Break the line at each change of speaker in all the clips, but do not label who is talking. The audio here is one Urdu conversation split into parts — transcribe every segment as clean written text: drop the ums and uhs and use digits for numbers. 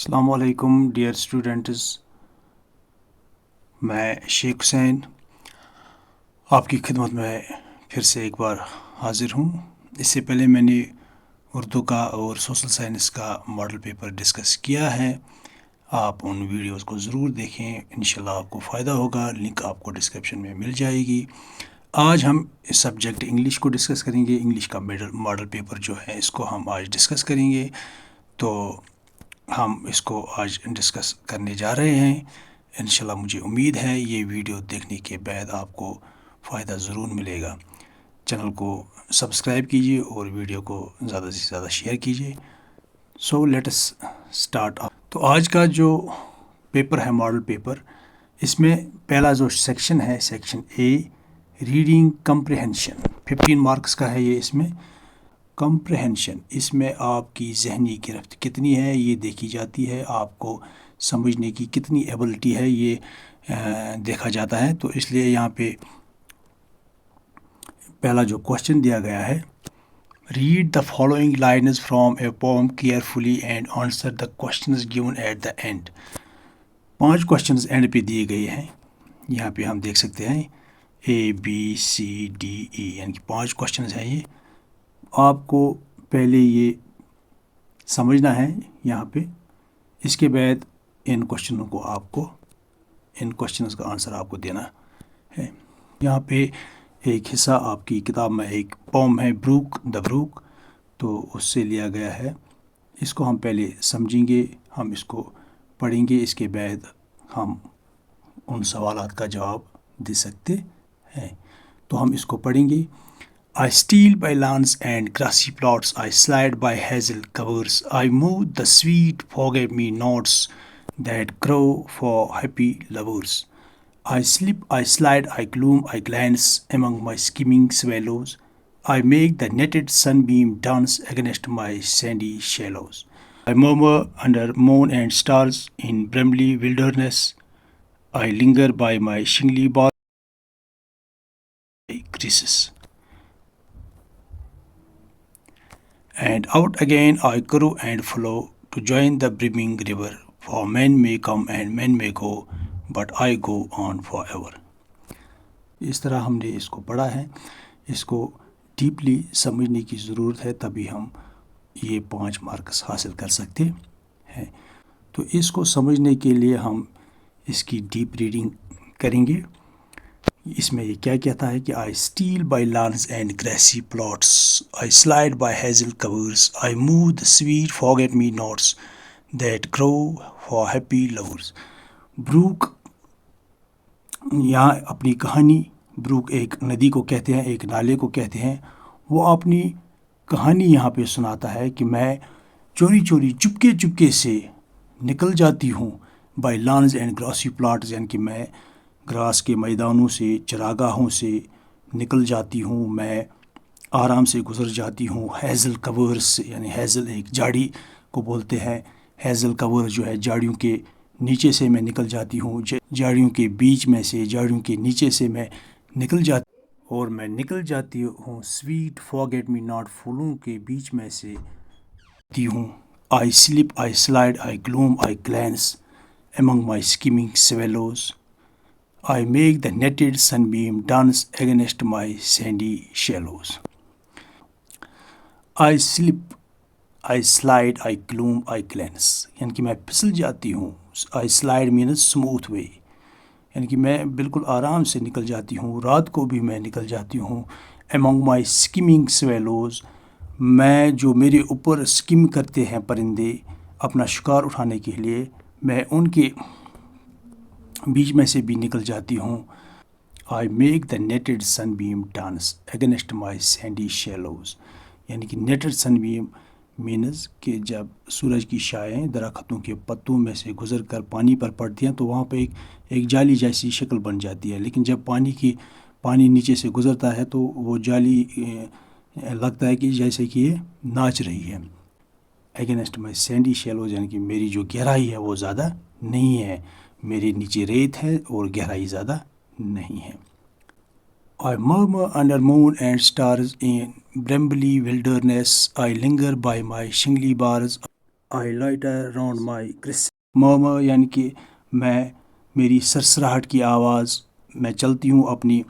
السلام علیکم ڈیئر اسٹوڈنٹس، میں شیخ حسین آپ کی خدمت میں پھر سے ایک بار حاضر ہوں۔ اس سے پہلے میں نے اردو کا اور سوشل سائنس کا ماڈل پیپر ڈسکس کیا ہے۔ آپ ان ویڈیوز کو ضرور دیکھیں، انشاءاللہ آپ کو فائدہ ہوگا۔ لنک آپ کو ڈسکرپشن میں مل جائے گی۔ آج ہم سبجیکٹ انگلش کو ڈسکس کریں گے۔ انگلش کا ماڈل پیپر جو ہے اس کو ہم آج ڈسکس کریں گے، تو ہم اس کو آج ڈسکس کرنے جا رہے ہیں۔ انشاءاللہ مجھے امید ہے یہ ویڈیو دیکھنے کے بعد آپ کو فائدہ ضرور ملے گا۔ چینل کو سبسکرائب کیجیے اور ویڈیو کو زیادہ سے زیادہ شیئر کیجیے۔ So let's start. تو آج کا جو پیپر ہے ماڈل پیپر، اس میں پہلا جو سیکشن ہے، section A, reading comprehension, 15 marks کا ہے یہ۔ اس میں کمپریہنشن، اس میں آپ کی ذہنی گرفت کتنی ہے یہ دیکھی جاتی ہے، آپ کو سمجھنے کی کتنی ایبلٹی ہے یہ دیکھا جاتا ہے۔ تو اس لیے یہاں پہ پہلا جو کوشچن دیا گیا ہے، read the following lines from a poem carefully and answer the questions given at the end. 5 questions end پہ دیے گئے ہیں۔ یہاں پہ ہم دیکھ سکتے ہیں ABCDE، یعنی کہ 5 کوشچنز ہیں۔ یہ آپ کو پہلے یہ سمجھنا ہے یہاں پہ، اس کے بعد ان کوشچنز کا آنسر آپ کو دینا ہے۔ یہاں پہ ایک حصہ آپ کی کتاب میں ایک پوم ہے، بروک دا بروک، تو اس سے لیا گیا ہے۔ اس کو ہم پہلے سمجھیں گے، ہم اس کو پڑھیں گے، اس کے بعد ہم ان سوالات کا جواب دے سکتے ہیں۔ تو ہم اس کو پڑھیں گے۔ I steal by lawns and grassy plots, I slide by hazel covers, I move the sweet forget-me-nots that grow for happy lovers. I slip, I slide, I gloom, I glance among my skimming swallows, I make the netted sunbeam dance against my sandy shallows. I murmur under moon and stars in bramble wilderness, I linger by my shingly bars, creases. And out again I grow and flow to join the brimming river, for men may come and men may go, but I go on forever. اس طرح ہم نے اس کو پڑھا ہے۔ اس کو ڈیپلی سمجھنے کی ضرورت ہے، تبھی ہم یہ 5 مارکس حاصل کر سکتے ہیں۔ تو اس کو سمجھنے کے لیے ہم اس کی ڈیپ ریڈنگ کریں گے۔ اس میں یہ کیا کہتا ہے کہ I steal by lawns and grassy plots, I slide by hazel covers, I move the sweet forget-me-nots that grow for happy lovers. Brook یہاں اپنی کہانی، بروک ایک ندی کو کہتے ہیں، ایک نالے کو کہتے ہیں، وہ اپنی کہانی یہاں پہ سناتا ہے کہ میں چوری چوری چپکے چپکے سے نکل جاتی ہوں by lawns and grassy plots، یعنی کہ میں گراس کے میدانوں سے، چراگاہوں سے نکل جاتی ہوں، میں آرام سے گزر جاتی ہوں۔ ہیزل کورس، یعنی ہیزل ایک جھاڑی کو بولتے ہیں، ہیزل کور جو ہے جھاڑیوں کے نیچے سے میں نکل جاتی ہوں، جھاڑیوں کے بیچ میں سے، جھاڑیوں کے نیچے سے میں نکل جاتی ہوں، اور میں نکل جاتی ہوں سویٹ فارگیٹ می ناٹ، پھولوں کے بیچ میں سے ہوں۔ I slip, I slide, I gloom, I glance among my skimming swallows, I make the netted sunbeam dance against my sandy shallows. I slip, I slide, I gloom, I glance، یعنی کہ میں پھسل جاتی ہوں۔ I slide means smooth way، یعنی کہ میں بالکل آرام سے نکل جاتی ہوں، رات کو بھی میں نکل جاتی ہوں۔ among my skimming swallows، میں جو میرے اوپر سکم کرتے ہیں پرندے اپنا شکار اٹھانے کے لیے، میں ان کے بیچ میں سے بھی نکل جاتی ہوں۔ I make the netted sunbeam dance against my sandy shallows، یعنی کہ netted sunbeam means کہ جب سورج کی شعاعیں درختوں کے پتوں میں سے گزر کر پانی پر پڑتی ہیں تو وہاں پہ ایک جالی جیسی شکل بن جاتی ہے، لیکن جب پانی نیچے سے گزرتا ہے تو وہ جالی لگتا ہے کہ جیسے کہ یہ ناچ رہی ہے۔ اگینسٹ مائی سینڈی شیلوز، یعنی کہ میری جو گہرائی ہے وہ زیادہ نہیں ہے، میرے نیچے ریت ہے اور گہرائی زیادہ نہیں ہے۔ I murmur under moon and stars in brambly wilderness, I linger by my shingly bars, I linger round my cress مurmur یعنی کہ میری سرسراہٹ کی آواز میں چلتی ہوں اپنی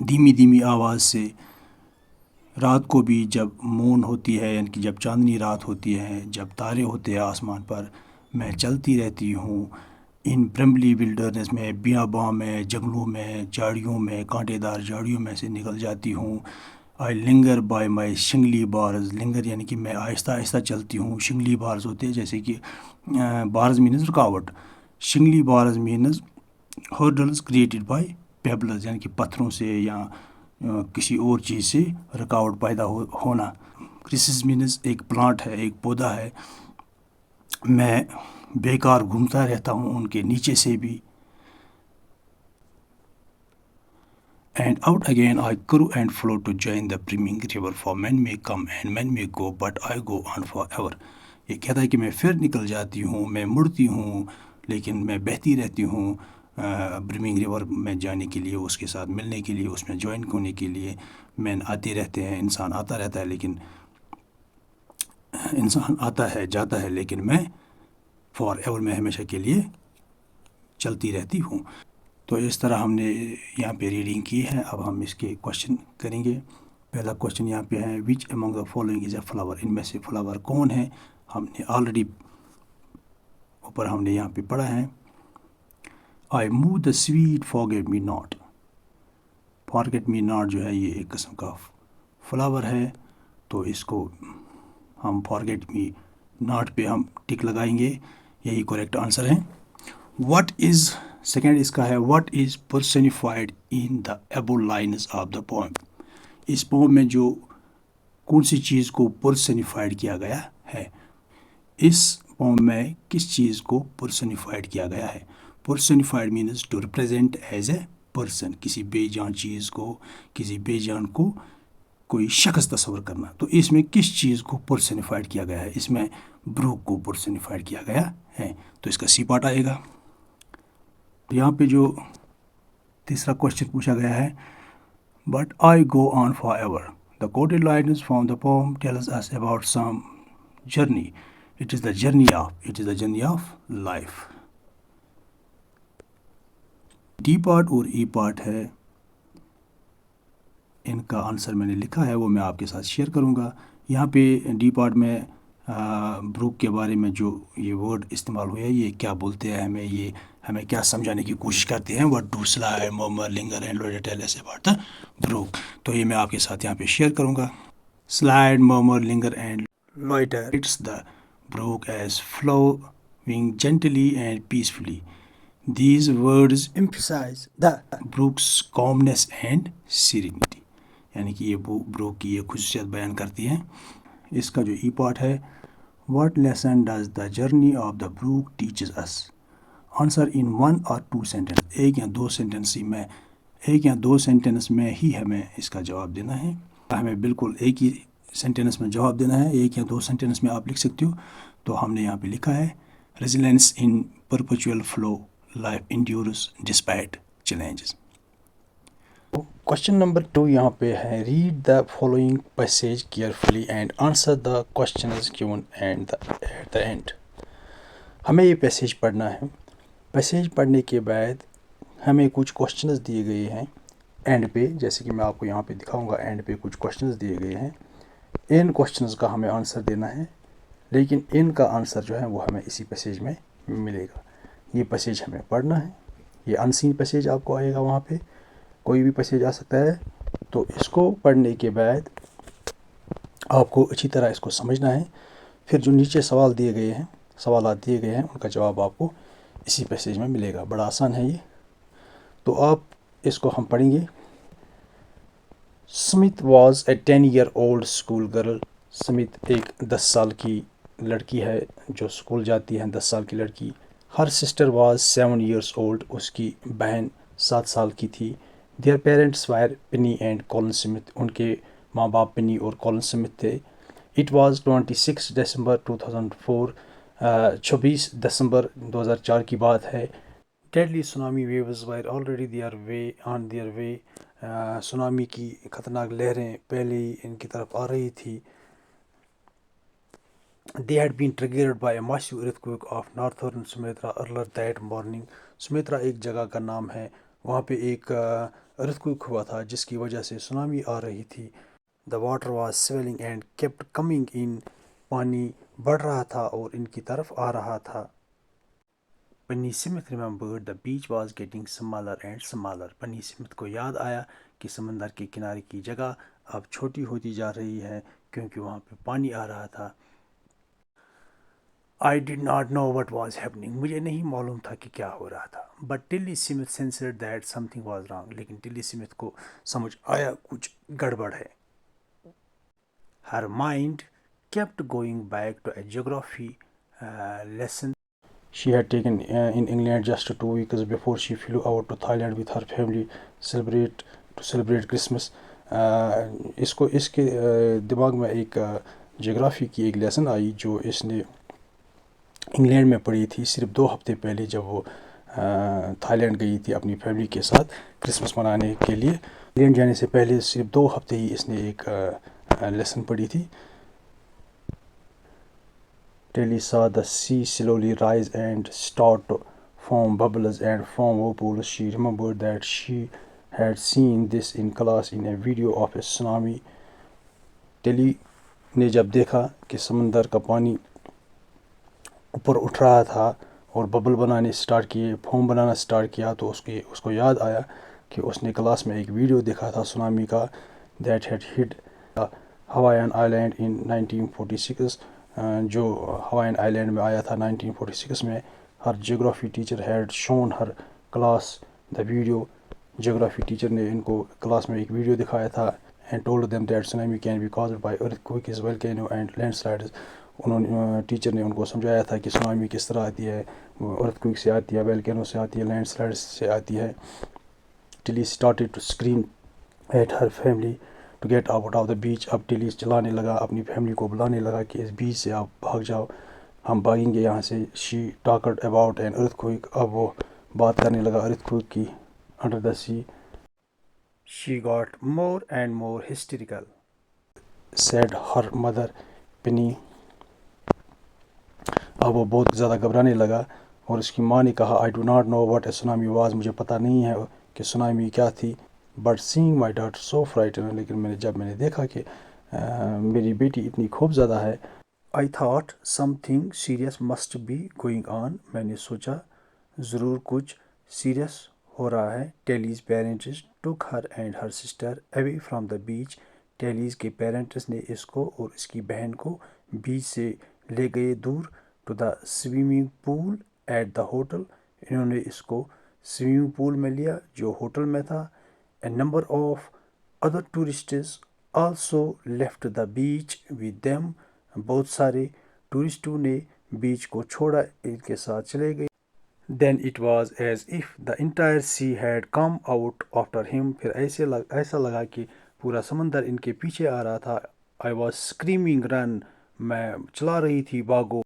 دھیمی دھیمی آواز سے رات کو بھی جب مون ہوتی ہے یعنی کہ جب چاندنی رات ہوتی ہے جب تارے ہوتے ہیں آسمان پر میں چلتی رہتی ہوں ان برملی ولڈرنس میں بیاباں میں جنگلوں میں جھاڑیوں میں کانٹے دار جھاڑیوں میں سے نکل جاتی ہوں آئی لنگر بائی مائی شنگلی بارز لنگر یعنی کہ میں آہستہ آہستہ چلتی ہوں شنگلی بارز ہوتے ہیں جیسے کہ بارز مینز رکاوٹ shingly bars means hurdles created by pebbles یعنی کہ پتھروں سے یا کسی اور چیز سے رکاوٹ پیدا ہونا کرسز مینز ایک پلانٹ ہے ایک پودا ہے میں بیکار گھومتا رہتا ہوں ان کے نیچے سے بھی and out again I crew and flow to join the brimming river for men may come and men may go but I go on forever یہ کہتا ہے کہ میں پھر نکل جاتی ہوں میں مڑتی ہوں لیکن میں بہتی رہتی ہوں برمنگ ریور میں جانے کے لیے اس کے ساتھ ملنے کے لیے اس میں جوائن ہونے کے لیے مین آتے رہتے ہیں انسان آتا رہتا ہے لیکن انسان آتا ہے جاتا ہے لیکن میں فار ایور میں ہمیشہ کے لیے چلتی رہتی ہوں تو اس طرح ہم نے یہاں پہ ریڈنگ کی ہے اب ہم اس کے کوشچن کریں گے پہلا کوشچن یہاں پہ ہے وچ امنگ the following is a flower ان میں سے فلاور کون ہے ہم نے آلریڈی اوپر ہم نے یہاں پہ پڑھا ہے I move the sweet forget me not forget me not جو ہے یہ ایک قسم کا فلاور ہے تو اس کو ہم فارگیٹ می ناٹ پہ ہم ٹک لگائیں گے یہی کریکٹ آنسر ہے واٹ از سیکنڈ اس کا ہے what is personified in the above lines of the poem اس پوم میں جو کون سی چیز کو پرسنیفائڈ کیا گیا ہے اس پوم میں کس چیز کو پرسنیفائڈ کیا گیا ہے personified means to represent as a person کسی بے جان چیز کو کسی بے جان کو کوئی شخص تصور کرنا تو اس میں کس چیز کو پرسنیفائڈ کیا گیا ہے اس میں بروک کو پرسنیفائڈ کیا گیا ہے تو اس کا سی پارٹ آئے گا یہاں پہ جو تیسرا کوشچن پوچھا گیا ہے but I go on forever the quoted lines from the poem tells us about some journey it is the journey of life D part اور ای پارٹ ہے ان کا آنسر میں نے لکھا ہے وہ میں آپ کے ساتھ شیئر کروں گا یہاں پہ ڈی پارٹ میں بروک کے بارے میں جو یہ ورڈ استعمال ہوا ہے یہ کیا بولتے ہیں ہمیں کیا سمجھانے کی کوشش کرتے ہیں what do slide murmur linger and loiter tell us about the brook تو یہ میں آپ کے ساتھ یہاں پہ شیئر کروں گا slide murmur linger and loiter it's the brook is flowing gently and peacefully these words emphasize the brook's calmness and serenity یعنی کہ یہ بروک کی یہ خصوصیت بیان کرتی ہیں اس کا جو ای پارٹ ہے what lesson does the journey of the brook teaches us answer in 1 or 2 sentence ایک یا دو سینٹینس میں ہی ہمیں اس کا جواب دینا ہے ہمیں بالکل ایک ہی سینٹینس میں جواب دینا ہے ایک یا دو سینٹینس میں آپ لکھ سکتے ہو تو ہم نے یہاں پہ لکھا ہے resilience in perpetual flow life endures despite challenges question number 2 یہاں پہ ہے read the following passage carefully and answer the questions given at the end ہمیں یہ پیسیج پڑھنا ہے پیسیج پڑھنے کے بعد ہمیں کچھ کوشچنز دیے گئے ہیں اینڈ پہ جیسے کہ میں آپ کو یہاں پہ دکھاؤں گا اینڈ پہ کچھ کوشچنز دیے گئے ہیں ان کوشچنز کا ہمیں آنسر دینا ہے لیکن ان کا آنسر جو ہے وہ ہمیں اسی پیسیج میں ملے گا یہ پیسیج ہمیں پڑھنا ہے یہ ان سین پیسیج آپ کو آئے گا وہاں پہ کوئی بھی پیسیج آ سکتا ہے تو اس کو پڑھنے کے بعد آپ کو اچھی طرح اس کو سمجھنا ہے پھر جو نیچے سوالات دیے گئے ہیں ان کا جواب آپ کو اسی پیسیج میں ملے گا بڑا آسان ہے یہ تو آپ اس کو ہم پڑھیں گے Smith was a 10-year-old school girl Smith ایک 10 سال کی لڑکی ہے جو اسکول جاتی ہے 10 سال کی لڑکی her sister was 7 years old اس کی بہن 7 سال کی تھی their parents were Penny and Colin Smith ان کے ماں باپ پنی اور کولن سمتھ تھے اٹ واز 26 December 2004 26 دسمبر 2004 کی بات ہے deadly tsunami waves were already on their way tsunami کی خطرناک لہریں پہلے ہی ان کی طرف آ رہی تھی They had been triggered by a massive earthquake of northern Sumatra earlier that morning. Sumatra ایک جگہ کا نام ہے، وہاں پہ ایک ارتھکویک ہوا تھا جس کی وجہ سے سونامی آ رہی تھی. The water was swelling and kept coming in. پانی بڑھ رہا تھا اور ان کی طرف آ رہا تھا. بنی Smith remembered the beach was getting smaller and smaller. بنی سمتھ کو یاد آیا کہ سمندر کے کنارے کی جگہ اب چھوٹی ہوتی جا رہی ہے کیونکہ وہاں پہ پانی آ رہا تھا. I did not know what was happening. مجھے نہیں معلوم تھا کہ کیا ہو رہا تھا. But Tilly Smith sensed that something was wrong. لیکن ٹلی سمتھ کو سمجھ آیا کچھ گڑبڑ ہے. Her mind kept going back to a geography lesson she had taken in England just 2 weeks before she flew out to Thailand with her family to celebrate Christmas. اس کے دماغ میں ایک جغرافی کی ایک لیسن آئی جو اس نے انگلینڈ میں پڑھی تھی صرف 2 ہفتے پہلے جب وہ تھائی لینڈ گئی تھی اپنی فیملی کے ساتھ کرسمس منانے کے لیے. انگلینڈ جانے سے پہلے صرف 2 ہفتے ہی اس نے ایک لیسن پڑھی تھی. Tilly saw the sea slowly rise and start to form bubbles and form whirlpools. She remembered that she had seen this in class in a video of a tsunami. ٹیلی نے جب دیکھا کہ سمندر کا پانی اوپر اٹھ رہا تھا اور ببل بنانے سٹارٹ کیے، فوم بنانا سٹارٹ کیا، تو اس کو یاد آیا کہ اس نے کلاس میں ایک ویڈیو دیکھا تھا سونامی کا that had hit Hawaiian island in 1946، جو ہوائین آئی لینڈ میں آیا تھا 1946 میں. ہر geography teacher had shown her class the video. Geography teacher نے ان کو کلاس میں ایک ویڈیو دکھایا تھا and told them that tsunami can be caused by earthquakes volcano and landslides. Teacher نے ان کو سمجھایا تھا کہ سونامی کس طرح آتی ہے، ارتھکویک سے آتی ہے، والکینو سے آتی ہے، لینڈ سلائڈز سے آتی ہے. Tilly started to scream at her family to get out of the beach. اب ٹلی چلانے لگا، اپنی فیملی کو بلانے لگا کہ اس بیچ سے آپ بھاگ جاؤ، ہم بھاگیں گے یہاں سے. She talked about an earthquake. اب وہ بات کرنے لگا ارتھکویک کی under the sea. She got more and more hysterical said her mother Penny. اب وہ بہت زیادہ گھبرانے لگا اور اس کی ماں نے کہا I do not know what a tsunami was. مجھے پتہ نہیں ہے کہ سونامی کیا تھی. But seeing my daughter so frightened. لیکن جب میں نے دیکھا کہ میری بیٹی اتنی خوف زدہ ہے I thought something serious must be going on. میں نے سوچا ضرور کچھ سیریس ہو رہا ہے. Telly's parents took her and her sister away from the beach. ٹیلیز کے پیرنٹس نے اس کو اور اس کی بہن کو بیچ سے لے گئے دور. To the swimming pool at the hotel. انہوں نے اس کو سوئمنگ پول میں لیا جو ہوٹل میں تھا. A number of other tourists also left the beach with them. بہت سارے ٹورسٹوں نے بیچ کو چھوڑا، ان کے ساتھ چلے گئے. Then it was as if the entire sea had come out after him. پھر ایسا لگا کہ پورا سمندر ان کے پیچھے آ رہا تھا. I was screaming run. میں چلا رہی تھی بھاگو.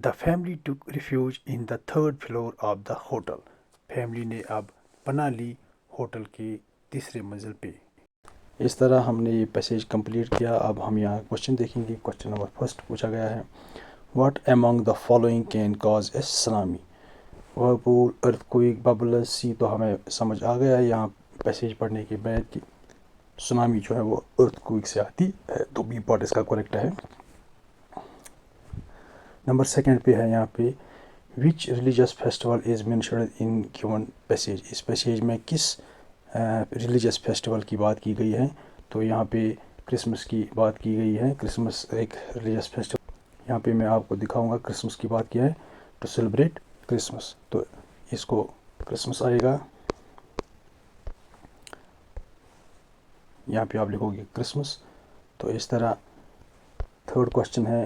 The family took refuge in the 3rd floor of the hotel. Family نے اب پناہ لی ہوٹل کی 3ری منزل پہ. اس طرح ہم نے یہ پیسیج کمپلیٹ کیا. اب ہم یہاں کوشچن دیکھیں گے. کوشچن نمبر 1 پوچھا گیا ہے What among the following can cause a tsunami? whirlpool, earthquake, bubbles. سی تو ہمیں سمجھ آ گیا ہے یہاں پیسیج پڑھنے کے بعد کہ سونامی جو ہے وہ ارتھکویک سے آتی ہے، تو بی پارٹ اس کا کریکٹ ہے. نمبر 2 پہ ہے یہاں پہ which religious festival is mentioned in given passage. اس پیسیج میں کس ریلیجیس فیسٹیول کی بات کی گئی ہے؟ تو یہاں پہ کرسمس کی بات کی گئی ہے. کرسمس ایک ریلیجیس فیسٹیول. یہاں پہ میں آپ کو دکھاؤں گا کرسمس کی بات کیا ہے. ٹو سیلیبریٹ کرسمس، تو اس کو کرسمس آئے گا. یہاں پہ آپ لکھو گے کرسمس. تو اس طرح 3rd کوشچن ہے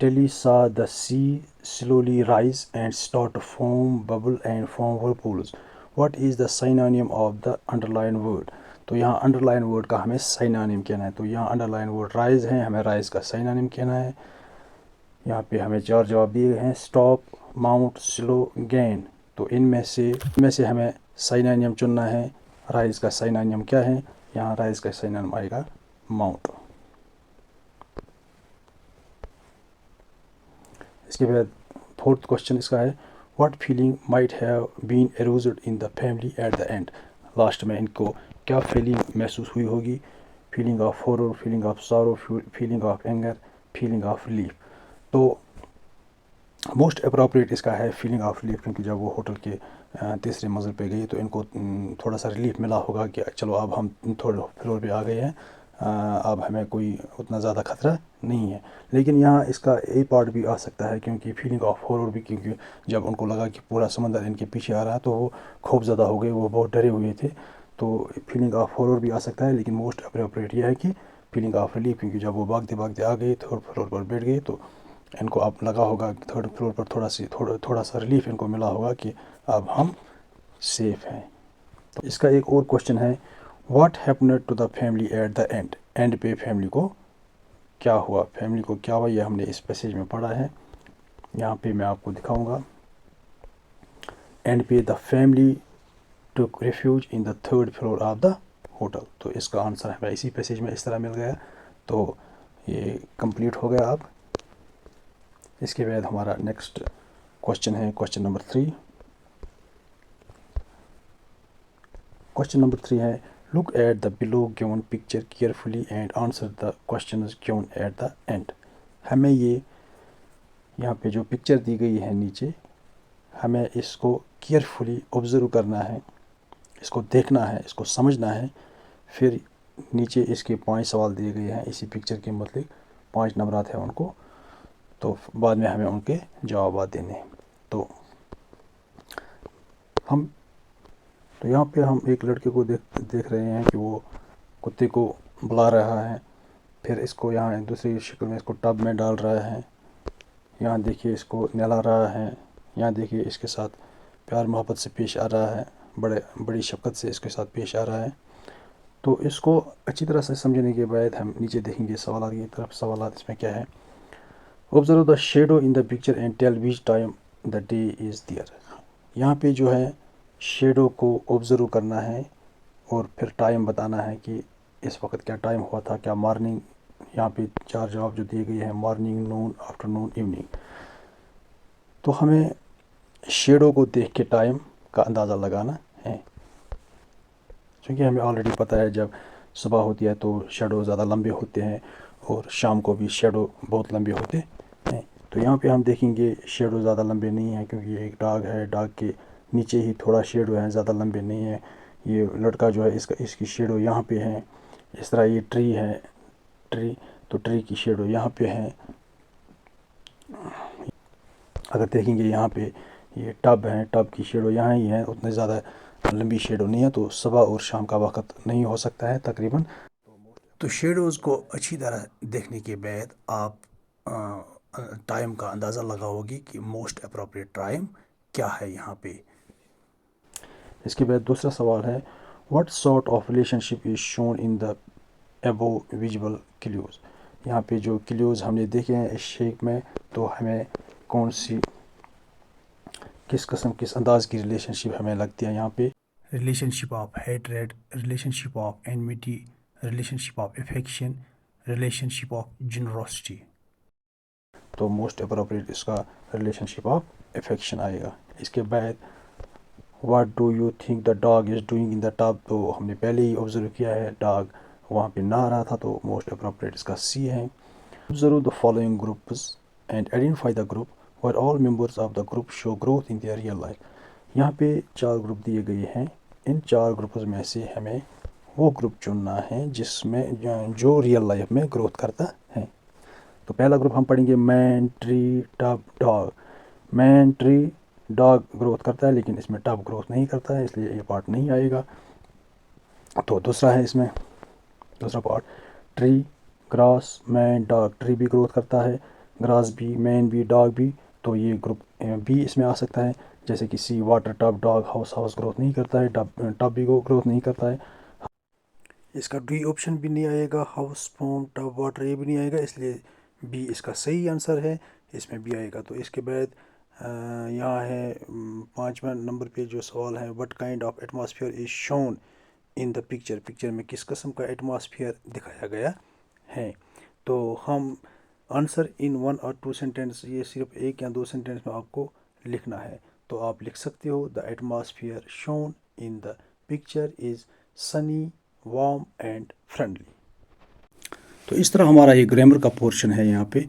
Tilly saw the sea slowly rise and start to form bubble and form whirlpools. What is the synonym of the underlined word? تو یہاں انڈر لائن ورڈ کا ہمیں سائنانیم کہنا ہے. تو یہاں انڈر لائن ورڈ رائز ہے، ہمیں رائز کا سائنانیم کہنا ہے. یہاں پہ ہمیں 4 جواب دیے گئے ہیں اسٹاپ، ماؤنٹ، سلو، گین. تو ان میں سے ہمیں سائنانیم چننا ہے. رائز کا سائنانیم کیا ہے؟ یہاں رائز کا سائنانیم آئے گا ماؤنٹ.
اس کے بعد فورتھ کوشچن اس کا ہے what feeling might have been aroused in the family at the end. Last میں ان کو کیا فیلنگ محسوس ہوئی ہوگی؟ Feeling of horror, feeling of sorrow, feeling of anger, feeling of relief. تو موسٹ اپروپریٹ اس کا ہے فیلنگ آف ریلیف، کیونکہ جب وہ ہوٹل کے تیسرے منزل پہ گئی تو ان کو تھوڑا سا ریلیف ملا ہوگا کہ چلو اب ہم تھوڑے فلور پہ آ گئے ہیں، اب ہمیں کوئی اتنا زیادہ خطرہ نہیں ہے. لیکن یہاں اس کا اے پارٹ بھی آ سکتا ہے، کیونکہ فیلنگ آف ہارر بھی، کیونکہ جب ان کو لگا کہ پورا سمندر ان کے پیچھے آ رہا ہے تو وہ خوف زدہ ہو گئے، وہ بہت ڈرے ہوئے تھے. تو فیلنگ آف ہارر بھی آ سکتا ہے، لیکن موسٹ اپروپریٹ یہ ہے کہ فیلنگ آف ریلیف، کیونکہ جب وہ بھاگتے بھاگتے آ گئے تھرڈ فلور پر بیٹھ گئے تو ان کو اب لگا ہوگا کہ تھرڈ فلور پر تھوڑا سا ریلیف ان کو ملا ہوگا کہ اب ہم سیف ہیں. تو اس کا ایک اور کوشچن ہے what happened to the family at the end. End پہ فیملی کو کیا ہوا، فیملی کو کیا ہوا، یہ ہم نے اس پیسیج میں پڑھا ہے. یہاں پہ میں آپ کو دکھاؤں گا. اینڈ پہ the family took refuge in the third floor of the hotel. تو اس کا آنسر ہمیں اسی پیسیج میں اس طرح مل گیا. تو یہ کمپلیٹ ہو گیا. اب اس کے بعد ہمارا نیکسٹ کوشچن ہے کوشچن نمبر 3. کوشچن نمبر 3 ہے look at the below given picture carefully and answer the questions given at the end. ہمیں یہاں پہ جو پکچر دی گئی ہے نیچے، ہمیں اس کو کیئرفلی آبزرو کرنا ہے، اس کو دیکھنا ہے، اس کو سمجھنا ہے. پھر نیچے اس کے 5 سوال دیے گئے ہیں اسی پکچر کے متعلق، 5 نمبرات ہیں ان کو، تو بعد میں ہمیں ان کے جوابات دینے ہیں. تو یہاں پہ ہم ایک لڑکے کو دیکھ رہے ہیں کہ وہ کتے کو بلا رہا ہے. پھر اس کو یہاں دوسری شکل میں اس کو ٹب میں ڈال رہا ہے. یہاں دیکھیے اس کو نہلا رہا ہے. یہاں دیکھیے اس کے ساتھ پیار محبت سے پیش آ رہا ہے، بڑی شفقت سے اس کے ساتھ پیش آ رہا ہے. تو اس کو اچھی طرح سے سمجھنے کے بعد ہم نیچے دیکھیں گے سوالات کی طرف. سوالات اس میں کیا ہے؟ Observe the shadow in the picture and tell which time the day is there. یہاں پہ جو ہے شیڈو کو آبزرو کرنا ہے اور پھر ٹائم بتانا ہے کہ اس وقت کیا ٹائم ہوا تھا، کیا مارننگ. یہاں پہ 4 جواب جو دیے گئے ہیں مارننگ، نون، آفٹر نون، ایوننگ. تو ہمیں شیڈو کو دیکھ کے ٹائم کا اندازہ لگانا ہے، چونکہ ہمیں آلریڈی پتہ ہے جب صبح ہوتی ہے تو شیڈو زیادہ لمبے ہوتے ہیں اور شام کو بھی شیڈو بہت لمبے ہوتے ہیں. تو یہاں پہ ہم دیکھیں گے شیڈو زیادہ لمبے نہیں ہیں، کیونکہ یہ ایک ڈاگ ہے، ڈاگ کے نیچے ہی تھوڑا شیڈو ہے، زیادہ لمبے نہیں ہیں. یہ لڑکا جو ہے اس کی شیڈو یہاں پہ ہے. اس طرح یہ ٹری ہے، تو ٹری کی شیڈو یہاں پہ ہے. اگر دیکھیں گے یہاں پہ یہ ٹب ہے، ٹب کی شیڈو یہاں ہی ہے، اتنی زیادہ لمبی شیڈو نہیں ہے. تو صبح اور شام کا وقت نہیں ہو سکتا ہے تقریباً.
تو شیڈوز کو اچھی طرح دیکھنے کے بعد آپ ٹائم کا اندازہ لگاؤ گے کہ موسٹ اپروپریٹ ٹائم کیا ہے یہاں پہ.
اس کے بعد دوسرا سوال ہے what sort of relationship is shown in the above visual clues. یہاں پہ جو کلیوز ہم نے دیکھے ہیں اس شیپ میں، تو ہمیں کس انداز کی ریلیشن شپ ہمیں لگتی ہے یہاں پہ؟
Relation ship of hatred, relation ship of enmity, relation ship of affection, relation ship of generosity.
تو موسٹ اپروپریٹ اس کا ریلیشن شپ آف افیکشن آئے گا. اس کے بعد what do you think the dog is doing in the tub. تو ہم نے پہلے ہی آبزرو کیا ہے ڈاگ وہاں پہ نہا رہا تھا، تو موسٹ اپروپریٹ اس کا سی ہے. Observe the following groups and identify the group where all members of the group show growth in their real life. یہاں پہ 4 گروپ دیے گئے ہیں. ان 4 گروپز میں سے ہمیں وہ گروپ چننا ہے جس میں جو ریئل لائف میں گروتھ کرتا ہے. تو پہلا گروپ ہم پڑھیں گے مین، ٹری، ٹب، ڈاگ. مین، ٹری، ڈاگ گروتھ کرتا ہے، لیکن اس میں ٹب گروتھ نہیں کرتا ہے، اس لیے یہ پارٹ نہیں آئے گا. تو دوسرا ہے اس میں دوسرا پارٹ ٹری، گراس، مین، ڈاگ. ٹری بھی گروتھ کرتا ہے، گراس بھی، مین بھی، ڈاگ بھی. تو یہ گروپ بھی اس میں آ سکتا ہے. جیسے کہ sea water, tub, dog. House growth نہیں کرتا ہے، ٹب بھی گروتھ نہیں کرتا ہے. اس کا ڈی آپشن بھی نہیں آئے گا، ہاؤس، فارم، ٹب، واٹر یہ بھی نہیں آئے گا، اس لیے بی اس کا صحیح آنسر ہے. اس میں بھی آئے گا. تو اس کے بعد یہاں ہے 5واں نمبر پہ جو سوال ہے what kind of atmosphere is shown in the picture. Picture میں کس قسم کا ایٹماسفیئر دکھایا گیا ہے. تو ہم آنسر ان 1 or 2 سینٹینس، یہ صرف 1 یا 2 سینٹینس میں آپ کو لکھنا ہے. تو آپ لکھ سکتے ہو the atmosphere shown in the picture is sunny warm and friendly. تو اس طرح ہمارا یہ گرامر کا پورشن ہے، یہاں پہ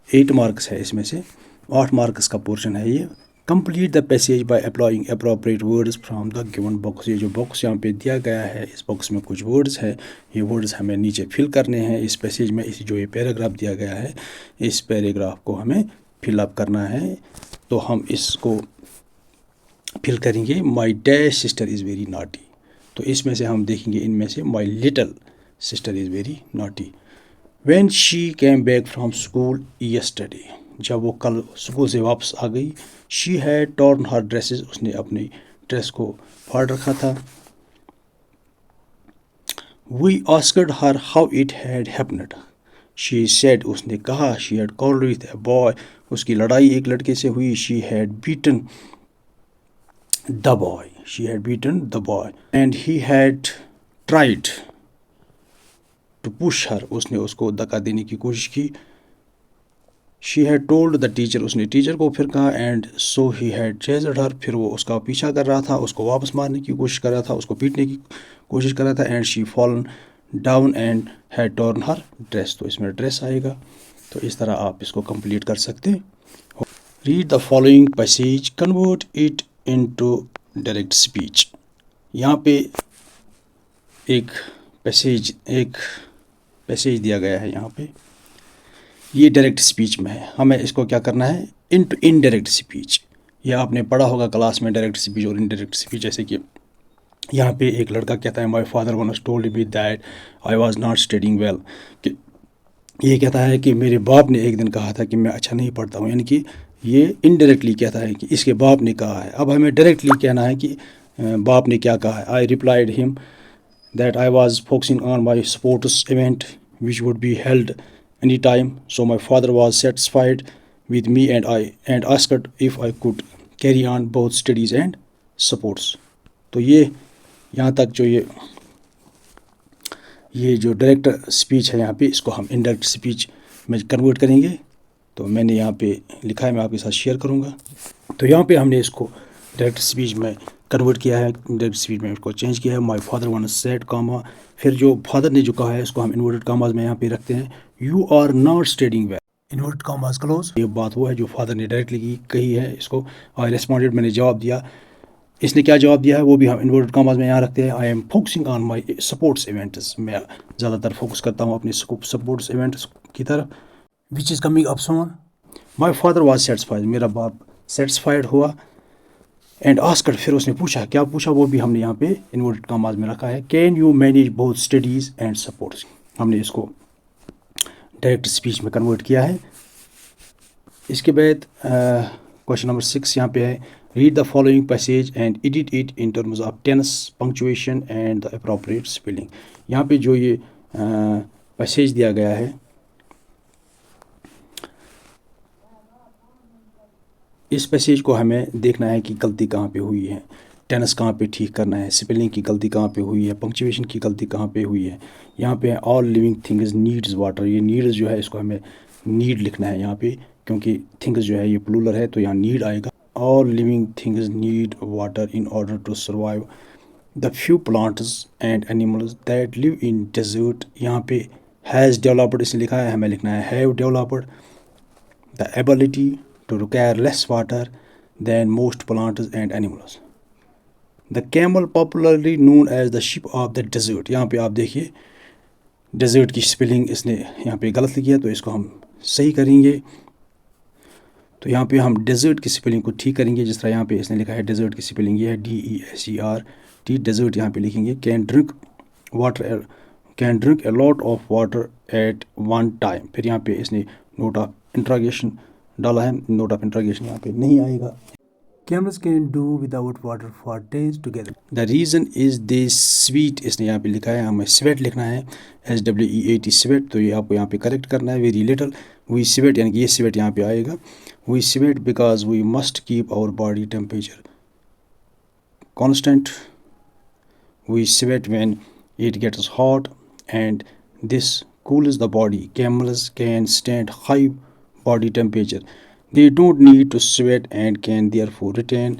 8 مارکس ہے، اس میں سے 8 مارکس کا پورشن ہے یہ. Complete the passage by applying appropriate words from the given box. یہ جو باکس یہاں پہ دیا گیا ہے، اس باکس میں کچھ ورڈز ہیں، یہ ورڈز ہمیں نیچے فل کرنے ہیں اس پیسیج میں. اس جو یہ پیراگراف دیا گیا ہے، اس پیراگراف کو ہمیں فل اپ کرنا ہے. تو ہم اس کو فل کریں گے. My dash sister is very naughty. تو اس میں سے ہم دیکھیں گے ان میں سے my little sister is very naughty. When she came back from school yesterday. جب وہ کل اسکول سے واپس آ گئی. She had torn her dresses. اس نے اپنی ڈریس کو پھاڑ رکھا تھا. We asked her how it had happened. She said. اس نے کہا. She had called with a boy. اس کی لڑائی ایک لڑکے سے ہوئی. She had beaten the boy. She had beaten the boy and he had tried to push her. اس نے اس کو دھکا دینے کی کوشش کی. She had told the teacher. اس نے ٹیچر کو پھر کہا. And so he had chased her. پھر وہ اس کا پیچھا کر رہا تھا، اس کو واپس مارنے کی کوشش کر رہا تھا، اس کو پیٹنے کی کوشش کر رہا تھا. And she fallen down and had torn her dress. تو اس میں ڈریس آئے گا. تو اس طرح آپ اس کو کمپلیٹ کر سکتے ہو. Read the following passage. Convert it into direct speech. یہاں پہ ایک پیسیج دیا گیا ہے. یہاں پہ یہ ڈائریکٹ اسپیچ میں ہے. ہمیں اس کو کیا کرنا ہے؟ Into indirect speech. یہ آپ نے پڑھا ہوگا کلاس میں ڈائریکٹ اسپیچ اور انڈائریکٹ اسپیچ. جیسے کہ یہاں پہ ایک لڑکا کہتا ہے my father once told me that I was not studying well. کہ یہ کہتا ہے کہ میرے باپ نے ایک دن کہا تھا کہ میں اچھا نہیں پڑھتا ہوں. یعنی کہ یہ انڈائریکٹلی کہتا ہے کہ اس کے باپ نے کہا ہے. اب ہمیں ڈائریکٹلی کہنا ہے کہ باپ نے کیا کہا ہے. I replied him that I was focusing on my sports event which would be held any time. So my father was satisfied with me and asked if I could carry on both studies and sports. تو یہ یہاں تک یہ جو ڈائریکٹ اسپیچ ہے یہاں پہ، اس کو ہم انڈائریکٹ اسپیچ میں کنورٹ کریں گے. تو میں نے یہاں پہ لکھا ہے، میں آپ کے ساتھ شیئر کروں گا. تو یہاں پہ ہم نے اس کو ڈائریکٹ اسپیچ میں کنورٹ کیا ہے. ڈائریکٹ اسپیچ میں اس کو چینج کیا ہے. My father once said comma. پھر جو فادر نے جو کہا ہے اس کو ہم انورٹڈ کاماز میں یہاں پہ رکھتے ہیں. You are not studying well. Inverted commas close. یہ بات وہ ہے جو فادر نے ڈائریکٹلی کہی ہے. اس کو آئی ریسپونڈیڈ. میں نے جواب دیا. اس نے کیا جواب دیا ہے وہ بھی ہم انورٹڈ کاماز میں یہاں رکھتے ہیں. I am focusing on my sports events. میں زیادہ تر فوکس کرتا ہوں اپنے اسپورٹس ایونٹس کی طرف. Which is coming up soon. My father was satisfied. میرا باپ سیٹسفائڈ ہوا. And asked. پھر اس نے پوچھا. کیا پوچھا وہ بھی ہم نے یہاں پہ انورٹڈ کاماز میں رکھا ہے. Can you manage both studies and sports. ہم نے اس کو ڈائریکٹ اسپیچ میں کنورٹ کیا ہے. اس کے بعد کوشچن نمبر 6 یہاں پہ ہے. Read the following passage and edit it in terms of tense punctuation and the appropriate spelling. یہاں پہ جو یہ پیسیج دیا گیا ہے، اس پیسیج کو ہمیں دیکھنا ہے کہ غلطی کہاں پہ ہوئی ہے. ٹینس کہاں پہ ٹھیک کرنا ہے. اسپیلنگ کی غلطی کہاں پہ ہوئی ہے. پنکچویشن کی غلطی کہاں پہ ہوئی ہے. یہاں پہ آل لیونگ تھنگز نیڈز واٹر. یہ نیڈز جو ہے اس کو ہمیں نیڈ لکھنا ہے یہاں پہ، کیونکہ تھنگز جو ہے یہ پلورل ہے تو یہاں نیڈ آئے گا. All living things need water in order to survive. The few plants and animals that live in desert. یہاں پہ has developed اس نے لکھا ہے، ہمیں لکھنا ہے have developed the ability to require less water than most plants and animals. The camel, popularly known as the sheep of the desert. یہاں پہ آپ دیکھیے ڈیزرٹ کی اسپیلنگ اس نے یہاں پہ غلط لکھی ہے، تو اس کو ہم صحیح کریں گے. تو یہاں پہ ہم ڈیزرٹ کی اسپیلنگ کو ٹھیک کریں گے. جس طرح یہاں پہ اس نے لکھا ہے ڈیزرٹ کی اسپیلنگ یہ ہے DESERT. ڈیزرٹ یہاں پہ لکھیں گے can drink a lot of water at one time. پھر یہاں پہ اس نے نوٹ آف انٹراگیشن ڈالا ہے. نوٹ آف انٹراگیشن یہاں پہ نہیں آئے گا. Camels can do without water for days together. The reason is they sweat. اس نے یہاں پہ لکھا ہے، ہمیں sweat لکھنا ہے SWEAT sweat. تو یہ آپ کو یہاں پہ کریکٹ کرنا ہے. Very little we sweat یعنی کہ یہ sweat یہاں پہ آئے گا. We sweat because we must keep our body temperature constant. We sweat when it gets hot and this cools the body. Camels can stand high body temperature. They don't need to sweat and can therefore retain.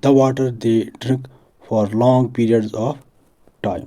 the water they drink for long periods of time.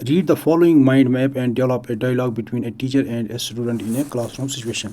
read the following mind map and develop a dialogue between a teacher and a student in a classroom situation.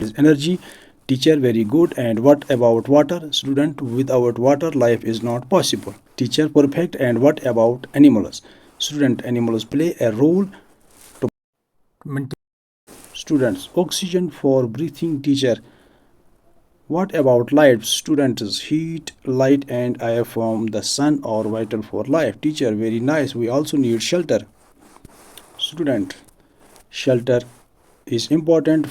is energy. Teacher, very good. And what about water? Student, without water life is not possible. Teacher, perfect. And what about animals? Student, animals play a role to maintain. Students, oxygen for breathing. Teacher, what about light? Students, heat, light and air from the sun are vital for life. Teacher, very nice. We also need shelter. Student, shelter is important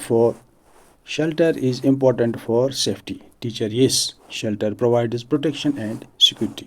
for safety. Teacher, yes, shelter provides protection and security.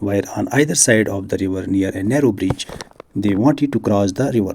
were on either side of the river near a narrow bridge. They wanted to cross the river.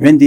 When they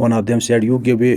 One of them said, you give way.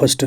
First,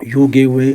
you gave way.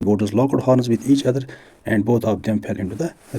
Goats locked horns with each other and both of them fell into the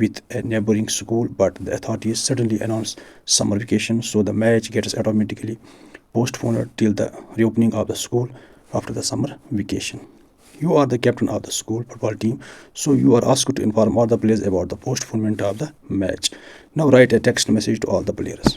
with a neighboring school, but the authorities suddenly announced summer vacation, so the match gets automatically postponed till the reopening of the school after the summer vacation. You are the captain of the school football team, so you are asked to inform all the players about the postponement of the match. Now write a text message to all the players.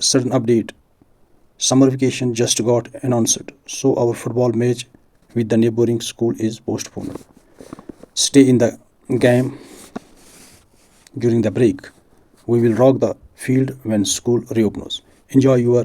sudden update. Summer vacation just got announced, so our football match with the neighboring school is postponed. Stay in the game during the break. We will rock the field when school reopens. Enjoy your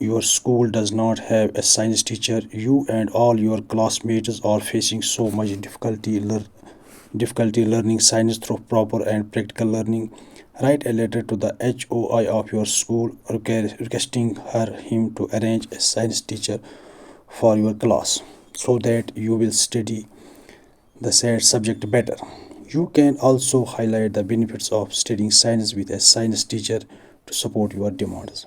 Your school does not have a science teacher. You and all your classmates are facing so much difficulty learning science through proper and practical learning. Write a letter to the HOI of your school requesting him to arrange a science teacher for your class so that you will study the said subject better. You can also highlight the benefits of studying science with a science teacher to support your demands.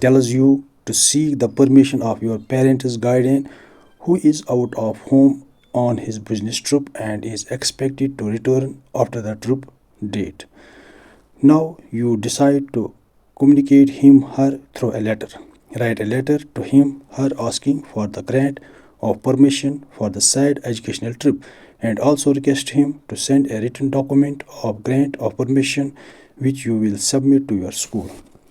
tells you to seek the permission of your parents' guardian who is out of home on his business trip and is expected to return after the trip date. Now you decide to communicate her through a letter. Write a letter to her asking for the grant of permission for the said educational trip and also request him to send a written document of grant of permission which you will submit to your school.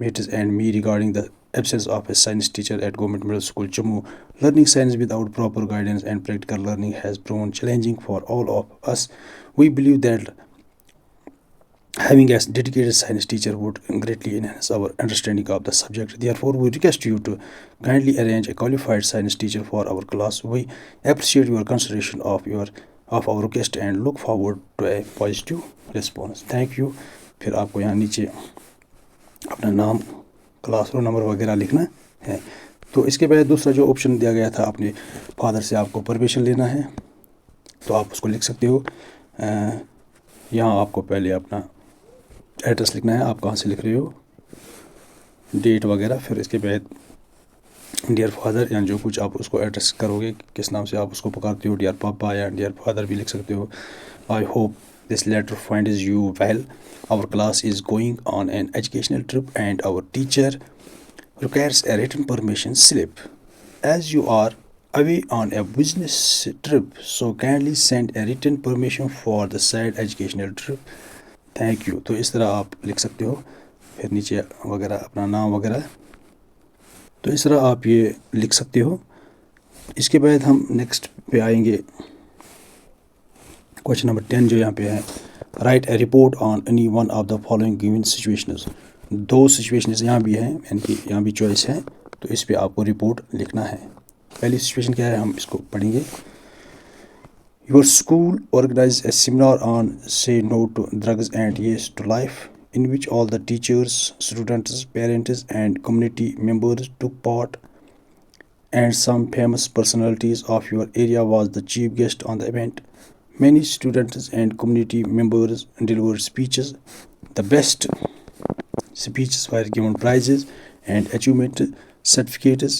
mates and me regarding the absence of a science teacher at Government Middle School Jammu. Learning science without proper guidance and practical learning has proven challenging for all of us. We believe that having a dedicated science teacher would greatly enhance our understanding of the subject. Therefore, we request you to kindly arrange a qualified science teacher for our class. We appreciate your consideration of our request and look forward to a positive response. Thank you. پھر آپ کو یہاں نیچے اپنا نام کلاس رول نمبر وغیرہ لکھنا ہے. تو اس کے بعد دوسرا جو آپشن دیا گیا تھا اپنے فادر سے آپ کو پرمیشن لینا ہے تو آپ اس کو لکھ سکتے ہو. یہاں آپ کو پہلے اپنا ایڈریس لکھنا ہے, آپ کہاں سے لکھ رہے ہو, ڈیٹ وغیرہ. پھر اس کے بعد ڈیئر فادر یا جو کچھ آپ اس کو ایڈریس کرو گے, کس نام سے آپ اس کو پکارتے ہو, ڈیئر پاپا یا ڈیئر فادر بھی لکھ سکتے ہو. I hope this letter finds you well. Our class is going on an educational trip and our teacher requires a written permission slip. As you are away on a business trip, so kindly send a written permission for the said educational trip. Thank you. تو اس طرح آپ لکھ سکتے ہو. پھر نیچے وغیرہ اپنا نام وغیرہ. تو اس طرح آپ یہ لکھ سکتے ہو. اس کے بعد ہم نیکسٹ پہ آئیں گے. کوشچن نمبر 10 جو یہاں پہ ہے, right a report on any one of the following given situations. 2 situations یہاں بھی ہیں, یعنی کہ یہاں بھی چوائس ہے, تو اس پہ آپ کو رپورٹ لکھنا ہے. پہلی سچویشن کیا ہے, ہم اس کو پڑھیں گے. Your school organise a seminar on say no to drugs and yes to life, in which all the teachers, students, parents and community members took part, and some famous personalities of your area was the chief guest on the event. Many students and community members delivered speeches. The best speeches were given prizes and achievement certificates.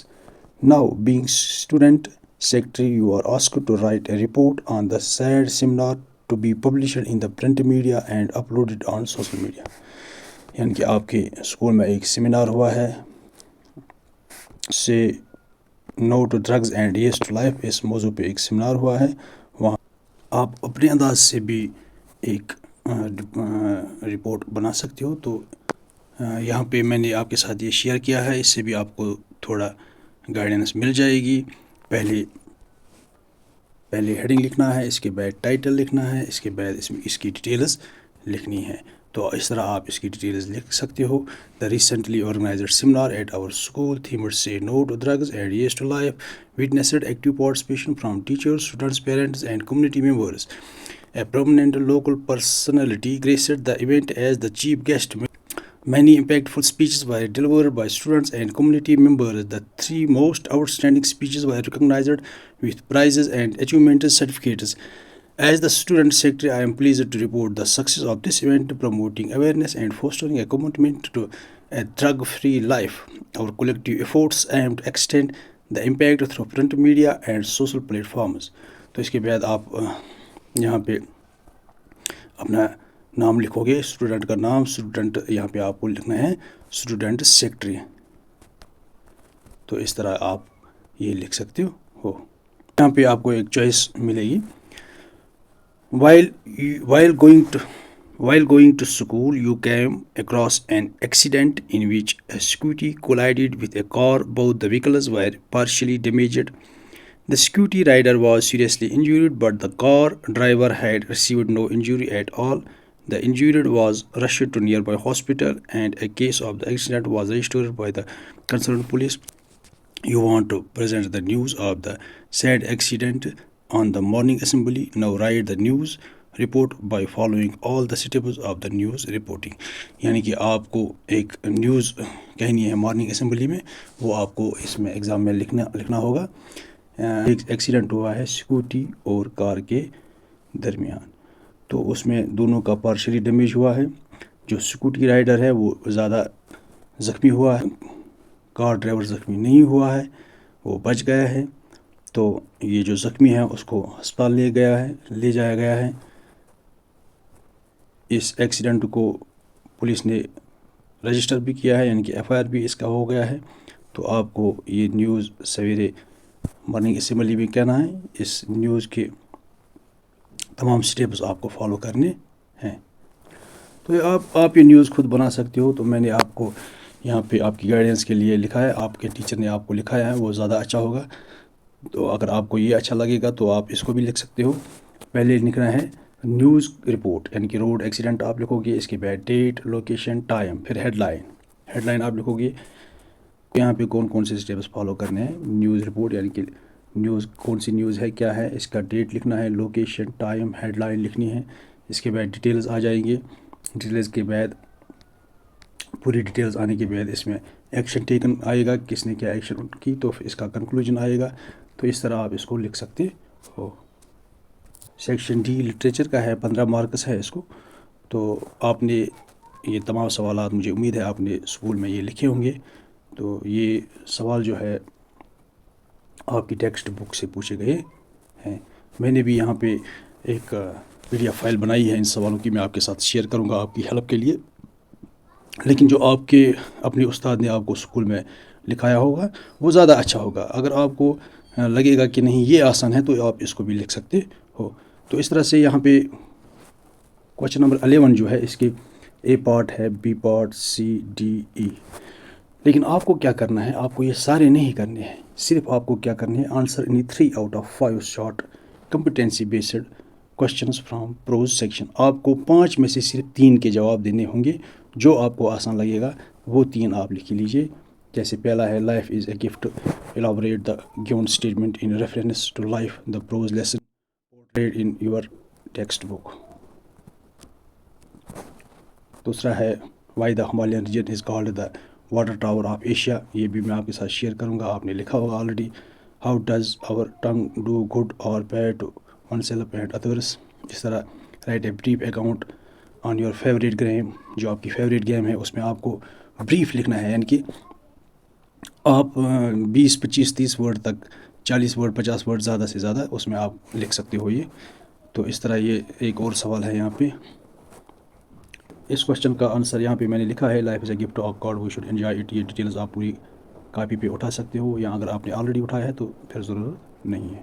Now, being student secretary, you are asked to write a report on the said seminar to be published in the print media and uploaded on social media. یعنی کہ آپ کے اسکول میں ایک سیمینار ہوا ہے, say no to drugs and yes to life, اس موضوع پہ ایک سیمینار ہوا ہے. وہاں آپ اپنے انداز سے بھی ایک رپورٹ بنا سکتے ہو. تو یہاں پہ میں نے آپ کے ساتھ یہ شیئر کیا ہے, اس سے بھی آپ کو تھوڑا گائیڈنس مل جائے گی. پہلے ہیڈنگ لکھنا ہے, اس کے بعد ٹائٹل لکھنا ہے, اس کے بعد اس کی ڈیٹیلز لکھنی ہے. تو اس طرح آپ اس کی ڈیٹیلز لکھ سکتے ہو. The recently organised seminar at our school themed say no to drugs and yes to life witnessed active participation from teachers, students, parents and community members. A prominent local personality graced the event as the chief guest. Many impactful speeches were delivered by students and community members. The 3 most outstanding speeches were recognized with prizes and achievement certificates. As the student secretary, I am pleased to report the success of this event, promoting awareness and fostering a commitment to a drug-free life. Our collective efforts aim to extend the impact through print media and social platforms. تو اس کے بعد آپ یہاں پہ اپنا نام لکھو گے, اسٹوڈنٹ کا نام. اسٹوڈنٹ یہاں پہ آپ کو لکھنا ہے اسٹوڈنٹ سیکرٹری. تو اس طرح آپ یہ لکھ سکتے ہو. یہاں پہ آپ کو ایک چوائس ملے گی. While going to school, you came across an accident in which a scooty collided with a car. Both the vehicles were partially damaged. The scooty rider was seriously injured, but the car driver had received no injury at all. The injured was rushed to nearby hospital, and a case of the accident was registered by the concerned police. You want to present the news of the said accident on the morning assembly. Now write the news report by following all the steps of the news reporting. یعنی کہ آپ کو ایک نیوز کہنی ہے مارننگ اسمبلی میں, وہ آپ کو اس میں ایگزام میں لکھنا ہوگا. ایک ایکسیڈنٹ ہوا ہے اسکوٹی اور کار کے درمیان, تو اس میں دونوں کا پارشلی ڈیمیج ہوا ہے. جو اسکوٹی رائڈر ہے وہ زیادہ زخمی ہوا ہے, کار ڈرائیور زخمی نہیں ہوا ہے, وہ بچ گیا ہے. تو یہ جو زخمی ہے اس کو ہسپتال لے جایا گیا ہے. اس ایکسیڈنٹ کو پولیس نے رجسٹر بھی کیا ہے, یعنی کہ ایف آئی آر بھی اس کا ہو گیا ہے. تو آپ کو یہ نیوز سویرے مارننگ اسمبلی میں کہنا ہے. اس نیوز کے تمام سٹیپس آپ کو فالو کرنے ہیں. تو آپ یہ نیوز خود بنا سکتے ہو. تو میں نے آپ کو یہاں پہ آپ کی گائیڈنس کے لیے لکھا ہے, آپ کے ٹیچر نے آپ کو لکھایا ہے, وہ زیادہ اچھا ہوگا. تو اگر آپ کو یہ اچھا لگے گا تو آپ اس کو بھی لکھ سکتے ہو. پہلے لکھنا ہے نیوز رپورٹ, یعنی کہ روڈ ایکسیڈنٹ آپ لکھو گے, اس کے بعد ڈیٹ, لوکیشن, ٹائم, پھر ہیڈ لائن آپ لکھو گے. یہاں پہ کون سے اسٹیپس فالو کرنے ہیں. نیوز رپورٹ یعنی کہ نیوز کون سی نیوز ہے, کیا ہے, اس کا ڈیٹ لکھنا ہے, لوکیشن, ٹائم, ہیڈ لائن لکھنی ہے. اس کے بعد ڈیٹیلز آ جائیں گے. ڈیٹیلز کے بعد پوری ڈیٹیلز آنے کے بعد اس میں ایکشن ٹیکن آئے گا، کس نے کیا ایکشن کی، تو اس کا کنکلوژن آئے گا. تو اس طرح آپ اس کو لکھ سکتے ہو. سیکشن ڈی لٹریچر کا ہے، 15 مارکس ہے اس کو. تو آپ نے یہ تمام سوالات، مجھے امید ہے آپ نے اسکول میں یہ لکھے ہوں گے. تو یہ سوال جو ہے آپ کی ٹیکسٹ بک سے پوچھے گئے ہیں. میں نے بھی یہاں پہ ایک پی ڈی ایف فائل بنائی ہے ان سوالوں کی، میں آپ کے ساتھ شیئر کروں گا آپ کی ہیلپ کے لیے. لیکن جو آپ کے اپنے استاد نے آپ کو اسکول میں لکھایا ہوگا وہ زیادہ اچھا ہوگا. اگر آپ کو لگے گا کہ نہیں یہ آسان ہے تو آپ اس کو بھی لکھ سکتے ہو. تو اس طرح سے یہاں پہ کوشچن نمبر 11 جو ہے اس کے اے پارٹ ہے، بی پارٹ، سی، ڈی، ای. لیکن آپ کو کیا کرنا ہے، آپ کو یہ سارے نہیں کرنے ہیں. صرف آپ کو کیا کرنے ہیں، answer any 3 out of 5 short competency based questions from prose section. آپ کو 5 میں سے صرف 3 کے جواب دینے ہوں گے. جو آپ کو آسان لگے گا وہ 3 آپ لکھ لیجئے. جیسے پہلا ہے life is a gift, elaborate the given statement in reference to life, the prose lesson portrayed in your text book. دوسرا ہے why the Himalayan region is called the water tower of Asia. یہ بھی میں آپ کے ساتھ شیئر کروں گا، آپ نے لکھا ہوگا already. How does our tongue do good اور bad to oneself and others. اس طرح write a brief account on your favourite game. جو آپ کی فیوریٹ گیم ہے اس میں آپ کو بریف لکھنا ہے، یعنی کہ آپ 20 25 30 ورڈ تک، 40 ورڈ 50 ورڈ زیادہ سے زیادہ اس میں آپ لکھ سکتے ہو یہ. تو اس طرح یہ ایک اور سوال ہے یہاں پہ. اس کوشچن کا آنسر یہاں پہ میں نے لکھا ہے life is a gift of God we should enjoy it. یہ ڈیٹیلز آپ پوری کاپی پہ اٹھا سکتے ہو، یا اگر آپ نے آلریڈی اٹھایا ہے تو پھر ضرورت نہیں ہے.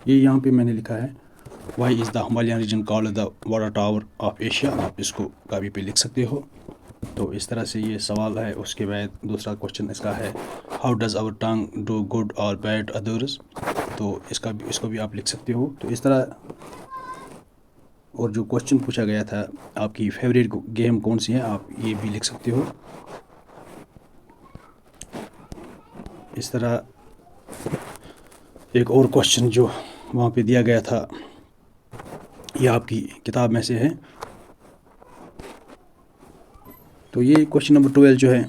یہ یہاں پہ میں نے لکھا ہے why is the Himalayan region called the water tower of Asia. آپ اس کو کاپی پہ لکھ سکتے ہو. تو اس طرح سے یہ سوال ہے. اس کے بعد دوسرا کوشچن اس کا ہے how does our tongue do good اور بیڈ ادرس. تو اس کو بھی آپ لکھ سکتے ہو. تو اس طرح، اور جو کوشچن پوچھا گیا تھا آپ کی فیوریٹ گیم کون سی ہے، آپ یہ بھی لکھ سکتے ہو. اس طرح ایک اور کوشچن جو وہاں پہ دیا گیا تھا، یہ آپ کی کتاب میں سے ہے. تو یہ کوشچن نمبر 12 جو ہے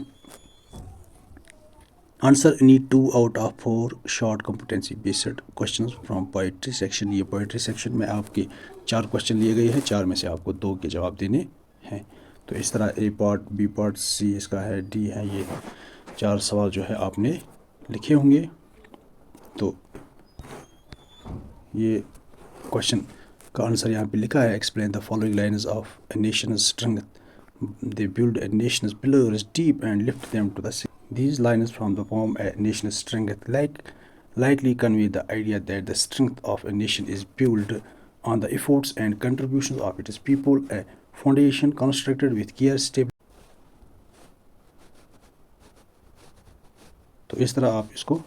answer any 2 out of 4 short competency based questions from poetry section. یہ پوئٹری سیکشن میں آپ کے 4 کوشچن لیے گئے ہیں، 4 میں سے آپ کو 2 کے جواب دینے ہیں. تو اس طرح اے پارٹ، بی پارٹ، سی اس کا ہے، ڈی ہے. یہ 4 سوال جو ہے آپ نے لکھے ہوں گے. تو یہ کوشچن کا آنسر یہاں پہ لکھا ہے explain the following lines of a nation's strength. They build a nation's pillars deep and lift them to the sea. These lines from the poem A Nation's Strength lightly convey the idea that the strength of a nation is built on the efforts and contributions of its people, a foundation constructed with care, stability. تو اس طرح آپ اس کو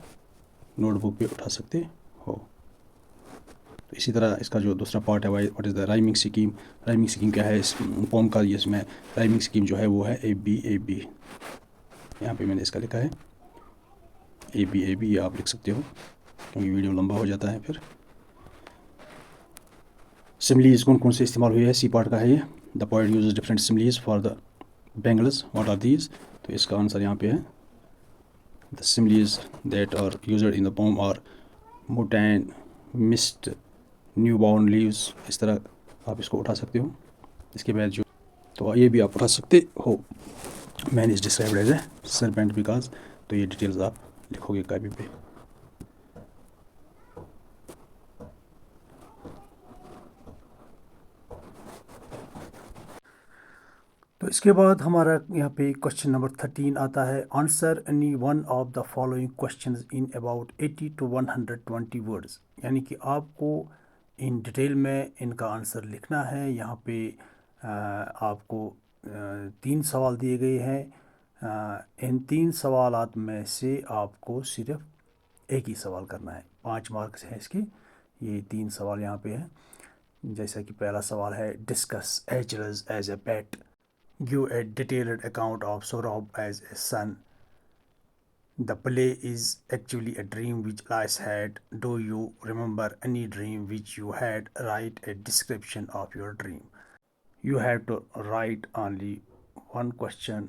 نوٹ بک پہ اٹھا سکتے ہو. تو اسی طرح اس کا جو دوسرا پارٹ ہے what is the rhyming scheme. Rhyming scheme کیا ہے اس پوم کا؟ اس میں رائمنگ سکیم جو ہے وہ ہے اے بی اے بی. یہاں پہ میں نے اس کا لکھا ہے اے بی اے بی. یہ آپ لکھ سکتے ہو کیونکہ ویڈیو لمبا ہو جاتا ہے پھر. سملیز کون کون سے استعمال ہوئے ہیں؟ سی پارٹ کا ہے یہ. The poet uses different similes for the bangles. What are these? تو اس کا آنسر یہاں پہ ہے the similes that are used in the poem are mountain, mist, newborn leaves. اس طرح آپ اس کو اٹھا سکتے ہو. اس کے بعد جو تو یہ بھی آپ اٹھا سکتے ہو. Man is described as a serpent because. تو یہ ڈیٹیلز آپ لکھو گے کاپی پہ. تو اس کے بعد ہمارا یہاں پہ کوشچن نمبر 13 آتا ہے answer any one of the following questions in about 80 to 120 words. یعنی کہ آپ کو ان ڈیٹیل میں ان کا آنسر لکھنا ہے. یہاں پہ آپ کو 3 سوال دیے گئے ہیں. ان 3 سوالات میں سے آپ کو صرف ایک ہی سوال کرنا ہے. 5 مارکس ہیں اس کے. یہ 3 سوال یہاں پہ ہیں. جیسا کہ پہلا سوال ہے discuss Achilles as a pet. Give a detailed account of Saurabh as a son.
The play is actually a dream which Alice had. Do you remember any dream which you had? Write a description of your dream. You have to write only one question.